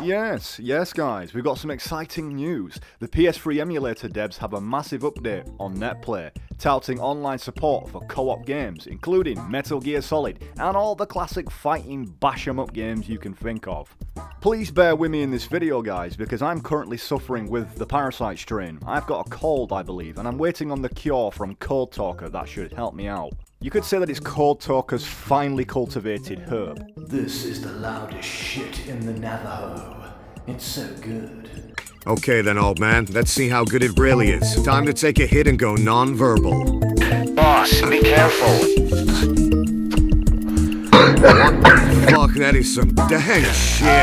Yes guys, we've got some exciting news. The PS3 emulator devs have a massive update on NetPlay, touting online support for co-op games, including Metal Gear Solid and all the classic fighting bash 'em up games you can think of. Please bear with me in this video guys, because I'm currently suffering with the parasite strain. I've got a cold I believe, and I'm waiting on the cure from Code Talker that should help me out. You could say that it's Code Talker's finely cultivated herb. This is the loudest shit in the Navajo. It's so good. Okay then, old man. Let's see how good it really is. Time to take a hit and go non-verbal. Boss, be careful. Fuck, that is some dang shit.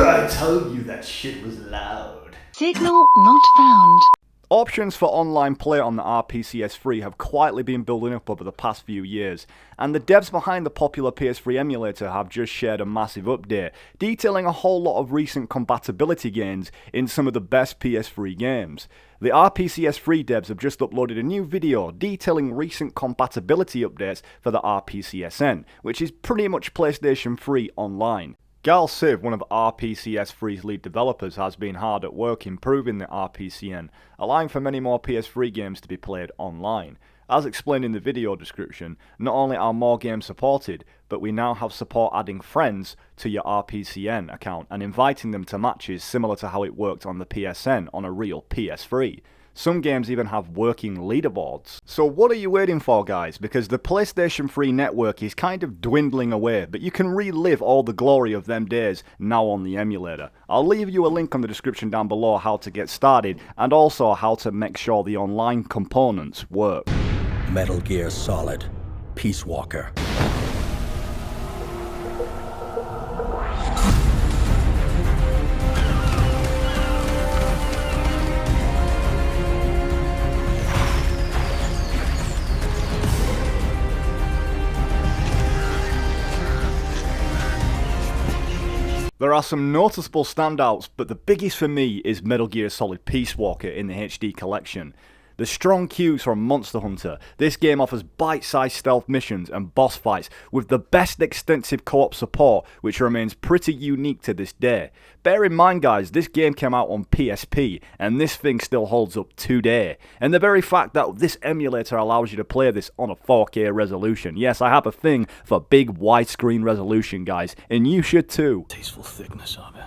I told you that shit was loud. Signal not found. Options for online play on the RPCS3 have quietly been building up over the past few years, and the devs behind the popular PS3 emulator have just shared a massive update, detailing a whole lot of recent compatibility gains in some of the best PS3 games. The RPCS3 devs have just uploaded a new video detailing recent compatibility updates for the RPCSN, which is pretty much PlayStation 3 online. Gal Civ, one of RPCS3's lead developers, has been hard at work improving the RPCN, allowing for many more PS3 games to be played online. As explained in the video description, not only are more games supported, but we now have support adding friends to your RPCN account and inviting them to matches similar to how it worked on the PSN on a real PS3. Some games even have working leaderboards. So what are you waiting for guys? Because the PlayStation 3 network is kind of dwindling away, but you can relive all the glory of them days now on the emulator. I'll leave you a link on the description down below how to get started, and also how to make sure the online components work. Metal Gear Solid, Peace Walker. There are some noticeable standouts, but the biggest for me is Metal Gear Solid Peace Walker in the HD collection. The strong cues from Monster Hunter, this game offers bite-sized stealth missions and boss fights with the best extensive co-op support, which remains pretty unique to this day. Bear in mind guys, this game came out on PSP, and this thing still holds up today. And the very fact that this emulator allows you to play this on a 4K resolution. Yes, I have a thing for big widescreen resolution guys, and you should too. Tasteful thickness of it.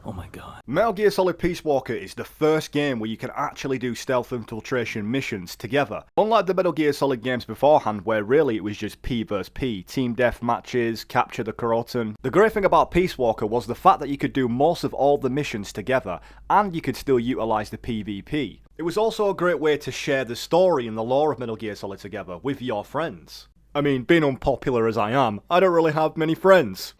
Oh my god. Metal Gear Solid Peace Walker is the first game where you can actually do stealth infiltration missions together. Unlike the Metal Gear Solid games beforehand, where really it was just P vs P, team death matches, capture the Croton. The great thing about Peace Walker was the fact that you could do most of all the missions together, and you could still utilise the PvP. It was also a great way to share the story and the lore of Metal Gear Solid together with your friends. I mean, being unpopular as I am, I don't really have many friends.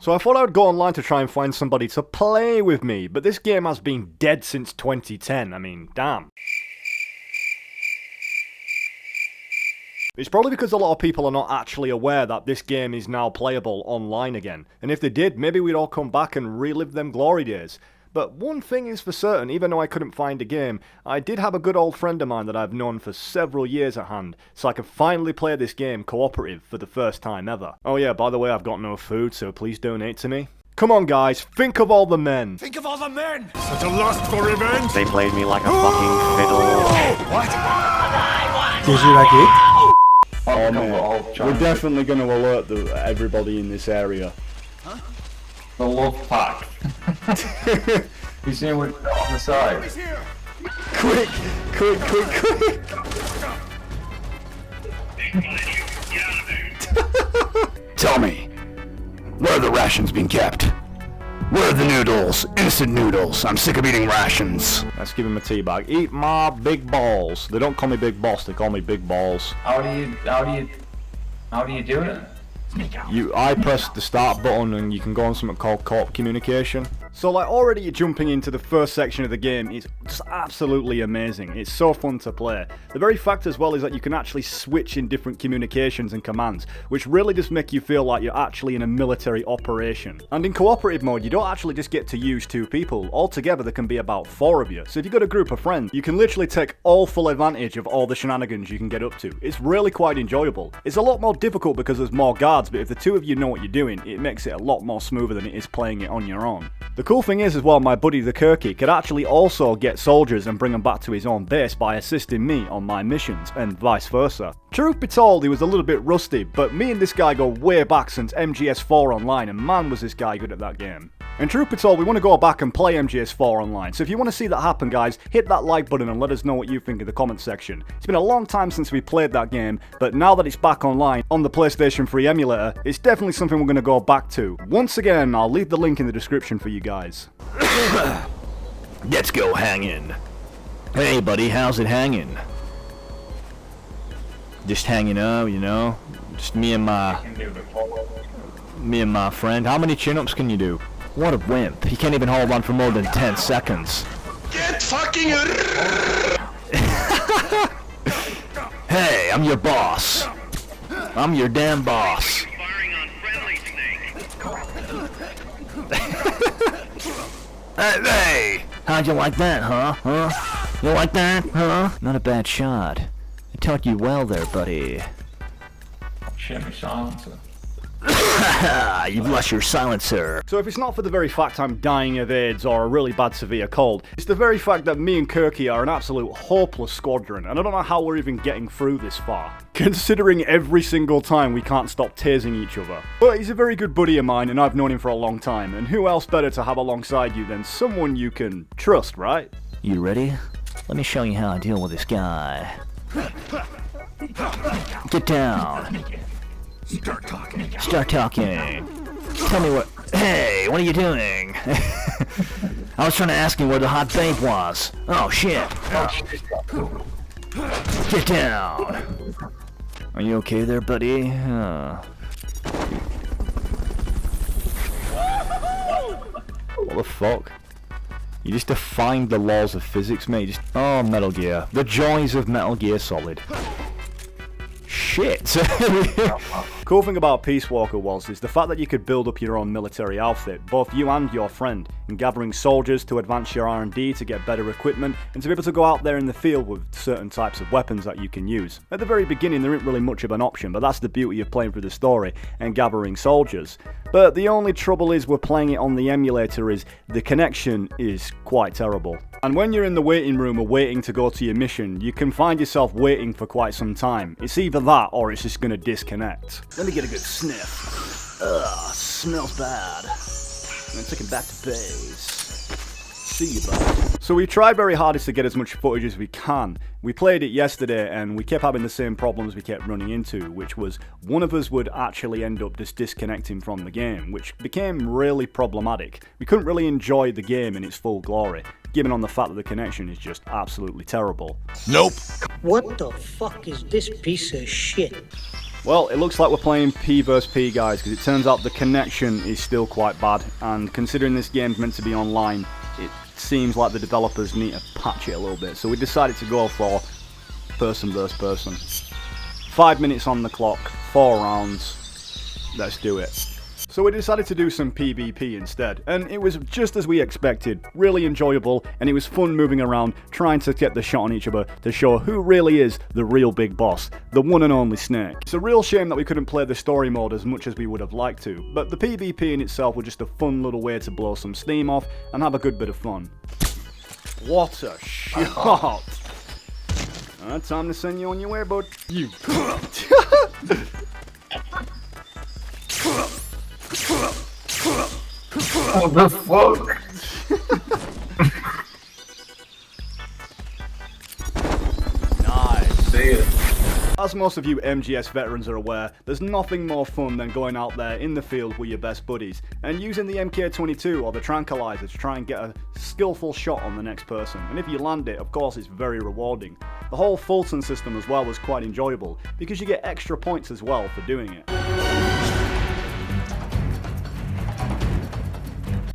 So I thought I would go online to try and find somebody to play with me, but this game has been dead since 2010, I mean, damn. It's probably because a lot of people are not actually aware that this game is now playable online again, and if they did, maybe we'd all come back and relive them glory days. But one thing is for certain, even though I couldn't find a game, I did have a good old friend of mine that I've known for several years at hand, so I could finally play this game cooperative for the first time ever. Oh yeah, by the way, I've got no food, so please donate to me. Come on guys, think of all the men! Think of all the men! Such a lust for revenge! They played me like a fucking fiddle. What? Did you like it? Oh man, we're definitely going to alert everybody in this area. The wolf pack. You see what on the side? Quick! Tell me, where are the rations being kept? Where are the noodles? Instant noodles. I'm sick of eating rations. Let's give him a tea bag. Eat my big balls. They don't call me Big Boss, they call me Big Balls. How do you do it? I press the start button and you can go on something called coop communication. So like already jumping into the first section of the game is just absolutely amazing. It's so fun to play. The very fact as well is that you can actually switch in different communications and commands, which really just make you feel like you're actually in a military operation. And in cooperative mode, you don't actually just get to use 2 people. Altogether there can be about 4 of you. So if you've got a group of friends, you can literally take all full advantage of all the shenanigans you can get up to. It's really quite enjoyable. It's a lot more difficult because there's more guards, but if the 2 of you know what you're doing, it makes it a lot more smoother than it is playing it on your own. The cool thing is as well, my buddy the Kirky could actually also get soldiers and bring them back to his own base by assisting me on my missions, and vice versa. Truth be told, he was a little bit rusty, but me and this guy go way back since MGS4 Online, and man was this guy good at that game. And truth be told, we want to go back and play MGS4 Online, so if you want to see that happen guys, hit that like button and let us know what you think in the comment section. It's been a long time since we played that game, but now that it's back online on the PlayStation 3 emulator, it's definitely something we're going to go back to. Once again, I'll leave the link in the description for you guys. Let's go hanging. Hey, buddy, how's it hanging? Just hanging out, you know? Just me and my friend. How many chin-ups can you do? What a wimp. He can't even hold on for more than 10 seconds. Get fucking Hey, I'm your boss. I'm your damn boss. Hey! How'd you like that, huh? You like that, huh? Not a bad shot. I taught you well there, buddy. Shimmy silencer. You've lost your silencer. So if it's not for the very fact I'm dying of AIDS or a really bad severe cold, it's the very fact that me and Kirky are an absolute hopeless squadron, and I don't know how we're even getting through this far, considering every single time we can't stop tasing each other. But he's a very good buddy of mine, and I've known him for a long time, and who else better to have alongside you than someone you can trust, right? You ready? Let me show you how I deal with this guy. Get down. Start talking. Start talking. Tell me what... Hey, what are you doing? I was trying to ask you where the hot babe was. Oh, shit. Get down. Are you okay there, buddy? What the fuck? You just defined the laws of physics, mate. Oh, Metal Gear. The joys of Metal Gear Solid. Shit. Cool thing about Peace Walker is the fact that you could build up your own military outfit, both you and your friend, and gathering soldiers to advance your R&D to get better equipment, and to be able to go out there in the field with certain types of weapons that you can use. At the very beginning there isn't really much of an option, but that's the beauty of playing through the story and gathering soldiers. But the only trouble is we're playing it on the emulator is the connection is quite terrible. And when you're in the waiting room or waiting to go to your mission, you can find yourself waiting for quite some time. It's either that or it's just going to disconnect. Let me get a good sniff. Ugh, smells bad. I'm taking back to base. See you, bud. So we tried very hardest to get as much footage as we can. We played it yesterday and we kept having the same problems we kept running into, which was one of us would actually end up just disconnecting from the game, which became really problematic. We couldn't really enjoy the game in its full glory, given on the fact that the connection is just absolutely terrible. Nope. What the fuck is this piece of shit? Well, it looks like we're playing P vs P, guys, because it turns out the connection is still quite bad, and considering this game's meant to be online, it seems like the developers need to patch it a little bit, so we decided to go for person versus person. 5 minutes on the clock, 4 rounds, let's do it. So we decided to do some PvP instead, and it was just as we expected, really enjoyable, and it was fun moving around, trying to get the shot on each other to show who really is the real big boss, the one and only Snake. It's a real shame that we couldn't play the story mode as much as we would have liked to, but the PvP in itself was just a fun little way to blow some steam off and have a good bit of fun. What a shot! Time to send you on your way, bud. You. What the fuck? Nice. See it. As most of you MGS veterans are aware, there's nothing more fun than going out there in the field with your best buddies and using the MK22 or the tranquilizer to try and get a skillful shot on the next person, and if you land it, of course it's very rewarding. The whole Fulton system as well was quite enjoyable because you get extra points as well for doing it.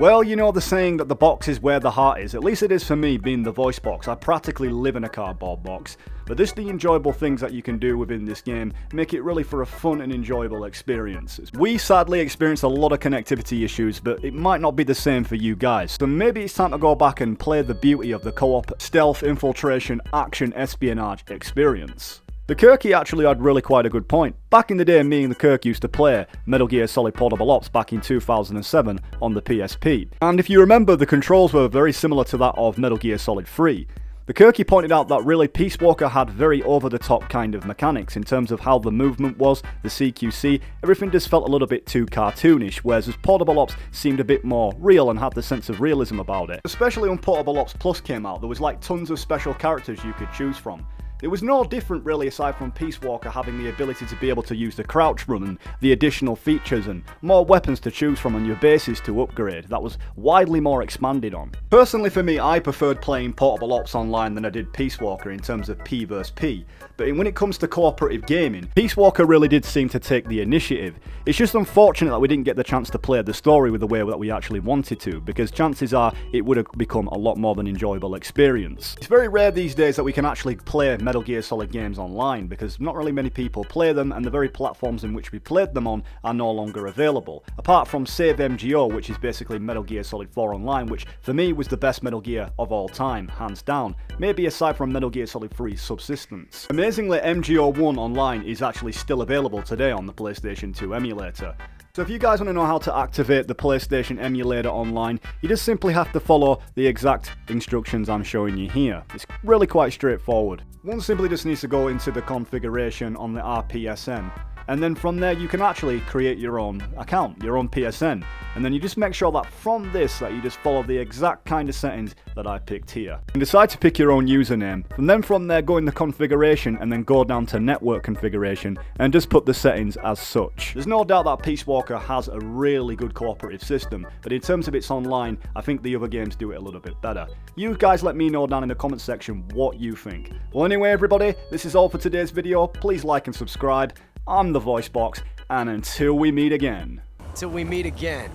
Well, you know the saying that the box is where the heart is. At least it is for me, being the voice box. I practically live in a cardboard box. But just the enjoyable things that you can do within this game make it really for a fun and enjoyable experience. We sadly experienced a lot of connectivity issues, but it might not be the same for you guys. So maybe it's time to go back and play the beauty of the co-op, stealth, infiltration, action, espionage experience. The Kirky actually had really quite a good point. Back in the day, me and the Kirk used to play Metal Gear Solid Portable Ops back in 2007 on the PSP. And if you remember, the controls were very similar to that of Metal Gear Solid 3. The Kirky pointed out that really Peace Walker had very over-the-top kind of mechanics in terms of how the movement was, the CQC, everything just felt a little bit too cartoonish, whereas Portable Ops seemed a bit more real and had the sense of realism about it. Especially when Portable Ops Plus came out, there was like tons of special characters you could choose from. It was no different really aside from Peace Walker having the ability to be able to use the crouch run and the additional features and more weapons to choose from and your bases to upgrade. That was widely more expanded on. Personally for me, I preferred playing Portable Ops online than I did Peace Walker in terms of P vs P. But when it comes to cooperative gaming, Peace Walker really did seem to take the initiative. It's just unfortunate that we didn't get the chance to play the story with the way that we actually wanted to, because chances are it would have become a lot more of an enjoyable experience. It's very rare these days that we can actually play Metal Gear Solid games online, because not really many people play them, and the very platforms in which we played them on are no longer available. Apart from Save MGO, which is basically Metal Gear Solid 4 Online, which for me was the best Metal Gear of all time, hands down. Maybe aside from Metal Gear Solid 3's Subsistence. Amazingly, MGO1 Online is actually still available today on the PlayStation 2 emulator. So if you guys want to know how to activate the PlayStation emulator online, you just simply have to follow the exact instructions I'm showing you here. It's really quite straightforward. One simply just needs to go into the configuration on the RPSN, and then from there you can actually create your own account, your own PSN, and then you just make sure that from this that you just follow the exact kind of settings that I picked here. And decide to pick your own username, and then from there go in the configuration and then go down to network configuration and just put the settings as such. There's no doubt that Peace Walker has a really good cooperative system, but in terms of its online, I think the other games do it a little bit better. You guys let me know down in the comment section what you think. Well anyway everybody, this is all for today's video. Please like and subscribe. I'm the Voice Box, and until we meet again. Till we meet again.